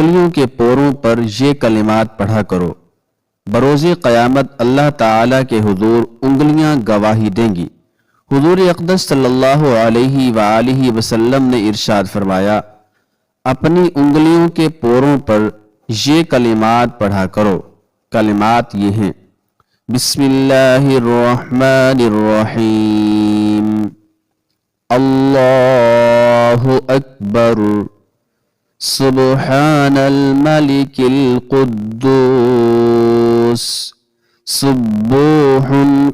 انگلیوں کے پوروں پر یہ کلمات پڑھا کرو۔ بروز قیامت اللہ تعالیٰ کے حضور انگلیاں گواہی دیں گی۔ حضور اقدس صلی اللہ علیہ وآلہ وسلم نے ارشاد فرمایا، اپنی انگلیوں کے پوروں پر یہ کلمات پڑھا کرو۔ کلمات یہ ہیں: بسم اللہ الرحمن الرحیم، اللہ اکبر، سبحان الملک القدوس، سبوح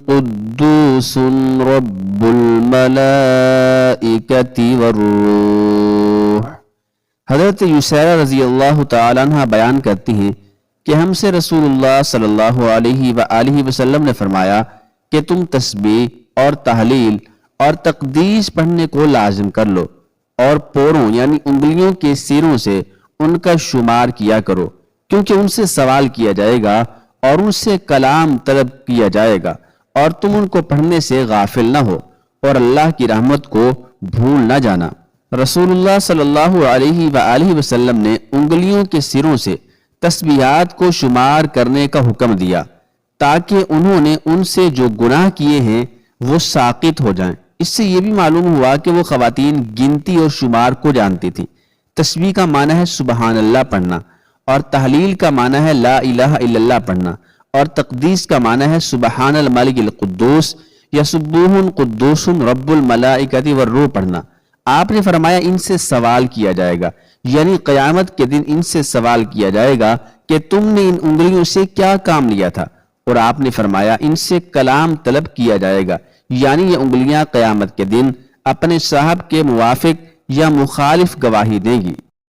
قدوس رب الملائکۃ والروح۔ حضرت یسیرہ رضی اللہ تعالیٰ عنہ بیان کرتی ہیں کہ ہم سے رسول اللہ صلی اللہ علیہ وآلہ وسلم نے فرمایا کہ تم تسبیح اور تحلیل اور تقدیس پڑھنے کو لازم کر لو، اور پوروں یعنی انگلیوں کے سیروں سے ان کا شمار کیا کرو، کیونکہ ان سے سوال کیا جائے گا اور ان سے کلام طلب کیا جائے گا، اور تم ان کو پڑھنے سے غافل نہ ہو اور اللہ کی رحمت کو بھول نہ جانا۔ رسول اللہ صلی اللہ علیہ وآلہ وسلم نے انگلیوں کے سروں سے تسبیحات کو شمار کرنے کا حکم دیا تاکہ انہوں نے ان سے جو گناہ کیے ہیں وہ ساقط ہو جائیں۔ اس سے یہ بھی معلوم ہوا کہ وہ خواتین گنتی اور شمار کو جانتی تھیں۔ تسبیح کا معنی ہے سبحان اللہ پڑھنا، اور تحلیل کا معنی ہے لا الہ الا اللہ پڑھنا، اور تقدیس کا معنی ہے سبحان الملک القدوس یا سبوح قدوس رب الملائکۃ والروح پڑھنا۔ آپ نے فرمایا ان سے سوال کیا جائے گا، یعنی قیامت کے دن ان سے سوال کیا جائے گا کہ تم نے ان انگلیوں سے کیا کام لیا تھا، اور آپ نے فرمایا ان سے کلام طلب کیا جائے گا، یعنی یہ انگلیاں قیامت کے دن اپنے صاحب کے موافق یا مخالف گواہی دیں گی۔